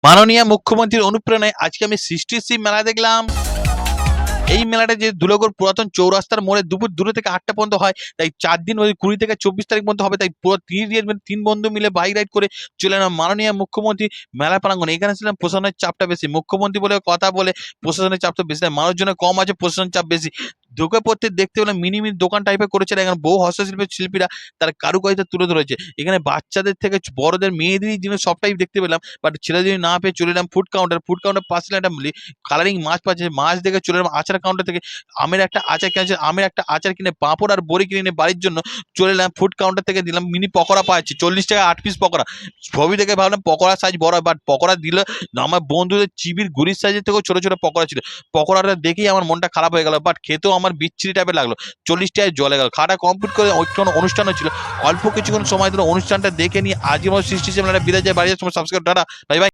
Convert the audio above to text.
মাননীয় মুখ্যমন্ত্রীর অনুপ্রেরণায় আজকে আমি সৃষ্টির মেলা দেখলাম। এই মেলাটা যে দুর্গাপুর পুরাতন চৌরাস্তার মোড়ে দুপুর 2 থেকে 8টা পর্যন্ত হয়, তাই 4 দিন ওই 20 থেকে 24 তারিখ পর্যন্ত হবে। তাই পুরো 3 বন্ধু মিলে বাইক রাইড করে চলে এলাম মাননীয় মুখ্যমন্ত্রী মেলা প্রাঙ্গণে। এখানে ছিলাম প্রশাসনের চাপটা বেশি, মুখ্যমন্ত্রী বলে কথা বলে প্রশাসনের চাপ তো বেশি নয়, মানুষজনের কম আছে, প্রশাসনের চাপ বেশি। ঢুকে পড়তে দেখতে পেলাম মিনি দোকান টাইপের করেছে, এখানে বহু শিল্পীরা তার কারুকারিতা তুলে ধরেছে। এখানে বাচ্চাদের থেকে বড়দের মেয়েদেরই জিনিস সবটাই দেখতে পেলাম, বাট ছেলেদের না পেয়ে চলে এলাম ফুড কাউন্টার পাশে একটা কালারিং মাছ পাচ্ছে, মাছ দেখে চলে এলাম আচার কাউন্টার থেকে আমের একটা আচার কিনেছে, আমের একটা আচার কিনে পাঁপড় আর বড়ি কিনে নিয়ে বাড়ির জন্য চলে এলাম ফুড কাউন্টার থেকে। দিলাম মিনি পকোড়া পাচ্ছি 40 টাকা 8 পিস পকোড়া। ছবি দেখে ভাবলাম পকোড়া সাইজ বড়, বাট পকোড়া দিল আমার বন্ধুদের চিবির গুড়ির সাইজের থেকেও ছোট ছোট পকোড়া ছিল। পকোড়াটা দেখেই আমার মনটা খারাপ হয়ে গেল, বাট খেতেও আমার বিচ্ছিরি টাইপের লাগলো। 40 টাকায় জলে গেল। খাটা কমপ্লিট করে ওইখানে অনুষ্ঠানও ছিল, অল্প কিছুক্ষণ সময় ধরে অনুষ্ঠানটা দেখে নিয়ে আজকে আমার সৃষ্টি বিদায় যায় বাড়ি যাচ্ছে। Subscribe, tata, bye bye.